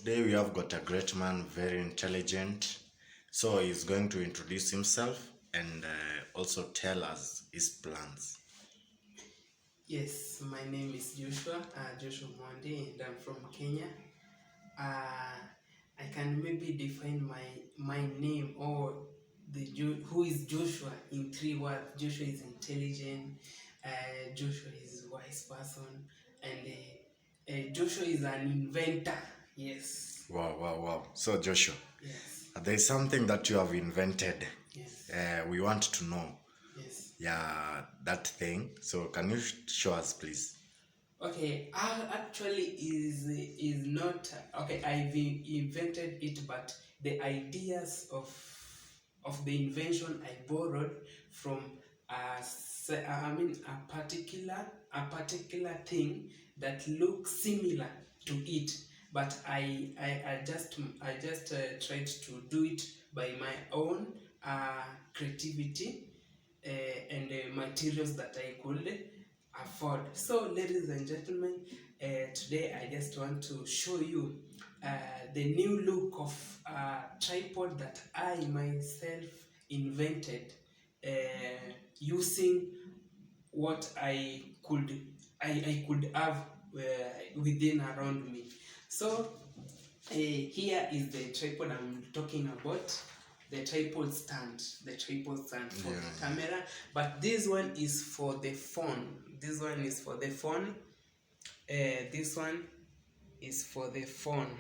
Today we have got a great man, very intelligent. So he's going to introduce himself and also tell us his plans. Yes, my name is Joshua, Joshua Mwande, and I'm from Kenya. Uh, I can maybe define my name or who is Joshua in 3 words. Joshua is intelligent, Joshua is a wise person, and Joshua is an inventor. Yes. Wow, wow, wow. So Joshua, Yes. there is something that you have invented. Yes. We want to know. Yes. Yeah, that thing. So can you show us, please? Okay, actually is not okay. I've invented it, but the ideas of the invention I borrowed from a particular thing that looks similar to it, but I just tried to do it by my own creativity and materials that I could afford. So, ladies and gentlemen, today I just want to show you the new look of tripod that I myself invented using what I could have within around me. So here is the tripod I'm talking about. The tripod stand for the camera, but this one is for the phone. This one is for the phone. This one is for the phone.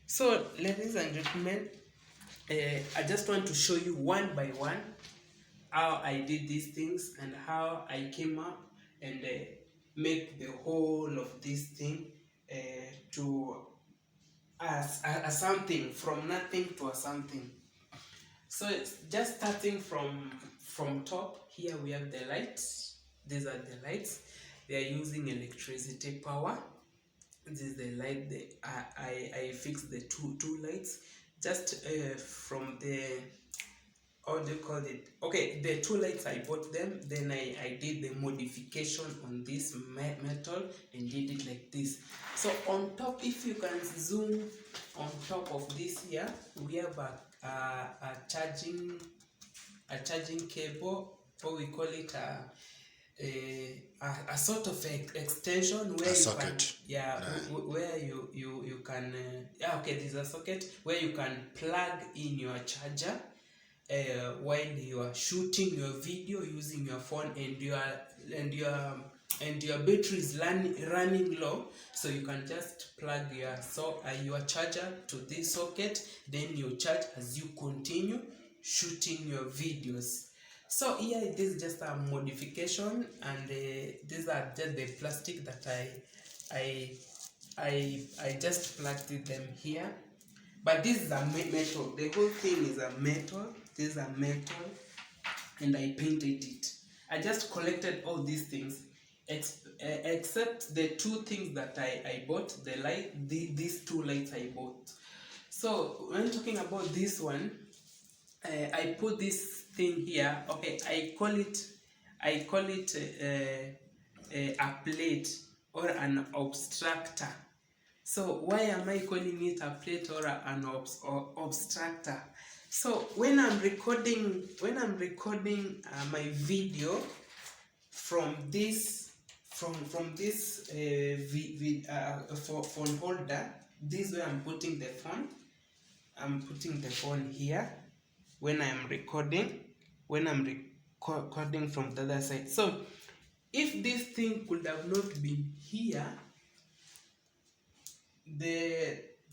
So, ladies and gentlemen, I just want to show you one by one how I did these things and how I came up and make the whole of this thing to a something, from nothing to a something. So it's just starting from top. Here we have the lights. These are the lights. They are using electricity power. This is the light. I fixed the two lights just from the, how do you call it? Okay, the two lights I bought them. Then I did the modification on this metal and did it like this. So on top, if you can zoom on top of this here, we have a charging cable, or we call it a sort of extension where A socket. where you can okay, there's a socket where you can plug in your charger while you are shooting your video using your phone, and your battery is running low, so you can just plug your charger to this socket, then you charge as you continue shooting your videos. So here it is just a modification, and these are just the plastic that I just plugged them here. But this is a metal. The whole thing is a metal. This is a metal, and I painted it. I just collected all these things, except the two things that I bought. These two lights I bought. So when talking about this one, I put this thing here. Okay, I call it a plate or an obstructor. So why am I calling it a plate or an obstructor? So when I'm recording my video from this phone holder, this way I'm putting the phone. I'm putting the phone here when I'm recording from the other side. So if this thing could have not been here,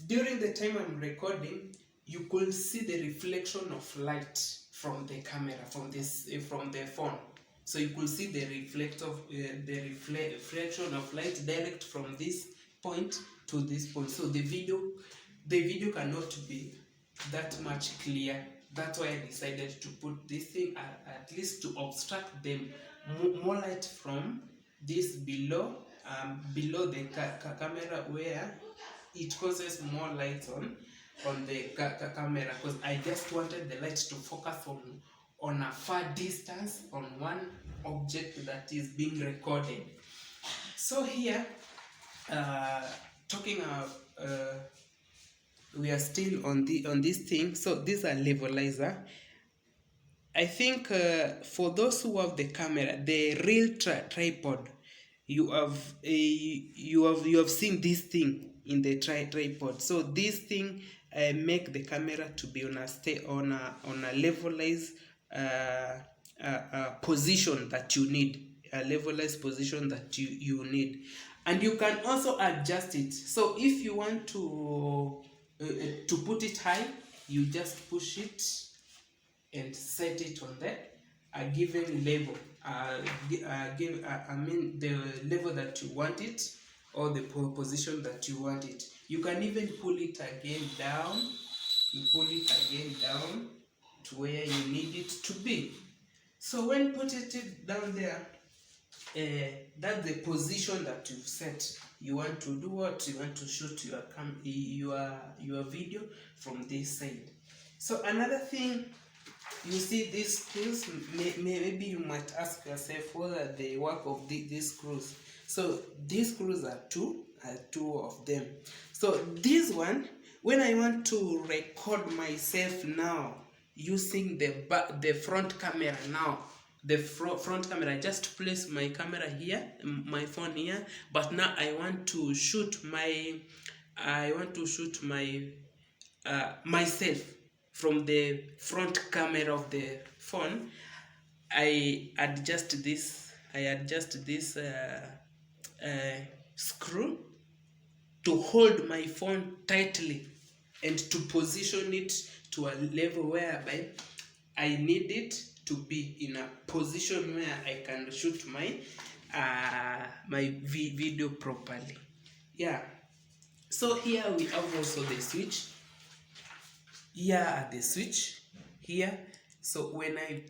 during the time I'm recording, you could see the reflection of light from the camera, from the phone. So you could see the reflection of light direct from this point to this point. So the video cannot be that much clear. That's why I decided to put this thing at least to obstruct them more light from this below the camera, where it causes more light on the camera, because I just wanted the light to focus on a far distance on one object that is being recorded. So here talking we are still on this thing. So these are levelizer. I think for those who have the camera, the real tripod, you have seen this thing in the tripod. So this thing make the camera to be on a levelized position that you need, a levelized position that you need, and you can also adjust it. So if you want to put it high, you just push it and set it on a given level. I mean the level that you want it, or the position that you want it. You can even pull it again down. You pull it again down to where you need it to be. So when put it down there, that's the position that you've set. You want to do what? You want to shoot your video from this side. So another thing, you see these screws, maybe you might ask yourself what are the work of these screws. So these screws are two of them. So this one, when I want to record myself now using the front camera now, the front camera, I just place my camera here, my phone here, but now I want to shoot myself from the front camera of the phone. I adjust this screw to hold my phone tightly and to position it to a level whereby I need it to be in a position where I can shoot my video properly. Yeah. So here we have also the switch. Here are the switch here. So when I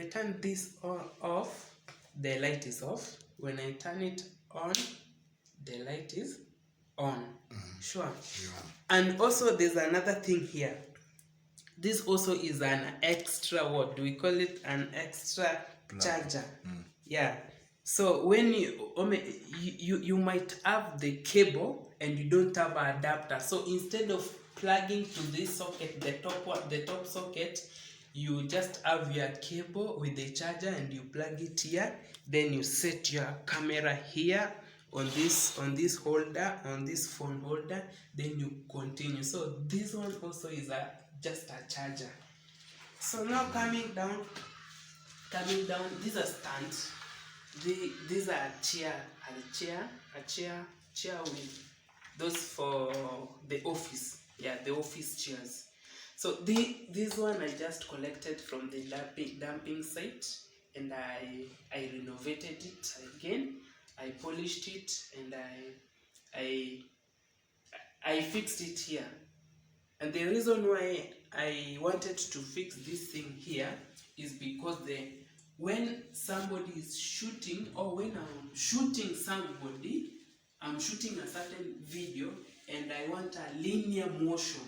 turn this off, the light is off. When I turn it on, the light is on. Sure. Yeah. And also there's another thing here. This also is an extra, what do we call it? An extra charger. Yeah. So when you might have the cable and you don't have an adapter. So instead of plugging to this socket, the top socket, you just have your cable with the charger and you plug it here. Then you set your camera here on this holder, on this phone holder. Then you continue. So this one also is just a charger. So now coming down, these are stands. These are a chair with those for the office. Yeah, the office chairs. So this one I just collected from the dumping site, and I renovated it again. I polished it and I fixed it here. And the reason why I wanted to fix this thing here is because when somebody is shooting, or when I'm shooting somebody, I'm shooting a certain video and I want a linear motion,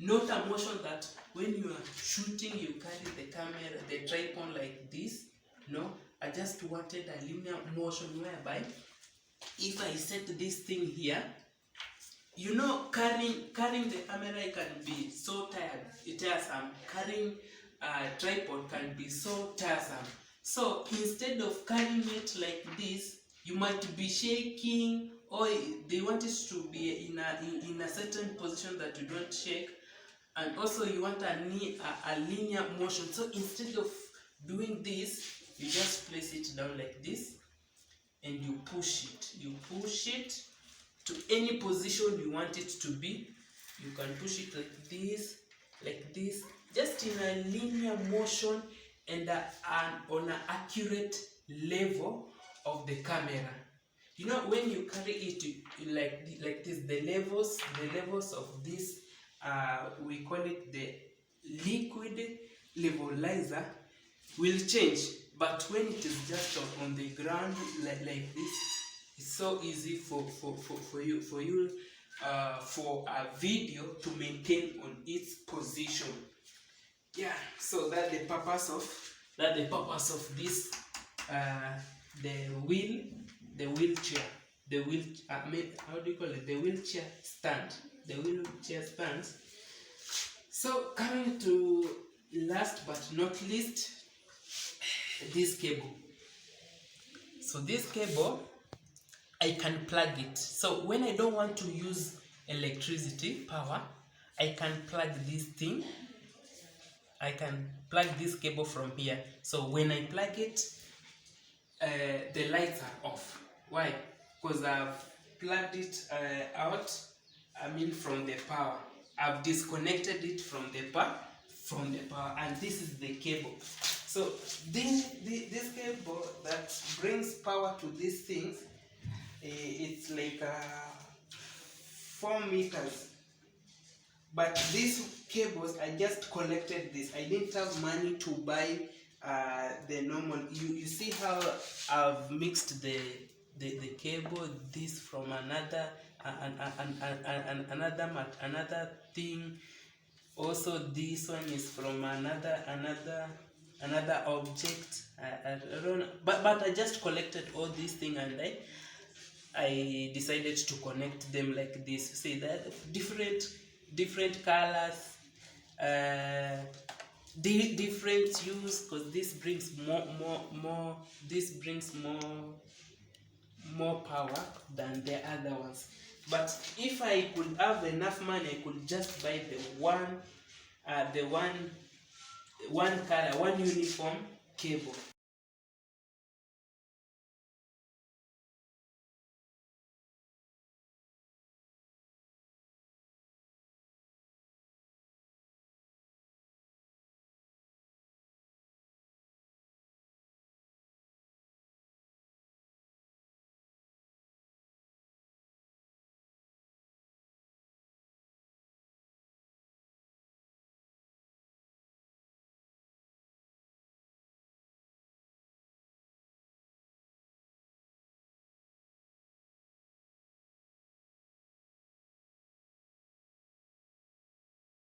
not a motion that when you are shooting you carry the camera, the tripod like this. No, I just wanted a linear motion whereby if I set this thing here, you know, carrying the camera can be so tiresome. Carrying a tripod can be so tiresome. So instead of carrying it like this, you might be shaking, or they want it to be in a certain position that you don't shake, and also you want a linear motion. So instead of doing this, you just place it down like this and you push it to any position you want it to be. You can push it like this, just in a linear motion and on an accurate level of the camera. You know, when you carry it like this, the levels of this, we call it the liquid levelizer, will change. But when it is just on the ground like this, it's so easy for you for a video to maintain on its position. Yeah, so that's the purpose of this the wheelchair. the wheel, how do you call it, the wheelchair stand, the wheelchair stands. So coming to last but not least, this cable. So this cable, I can plug it. So when I don't want to use electricity power, I can plug this thing. I can plug this cable from here. So when I plug it, the lights are off. Why? Because I've plugged it out, from the power. I've disconnected it from the power, and this is the cable. So this cable that brings power to these things, it's like 4 meters. But these cables, I just collected this. I didn't have money to buy the normal. You see how I've mixed the cable, this from another another thing. Also this one is from another object. I don't know. But I just collected all these things, and I decided to connect them like this. See that different colors, different use, because this brings more this brings more power than the other ones. But if I could have enough money, I could just buy the one color, one uniform cable.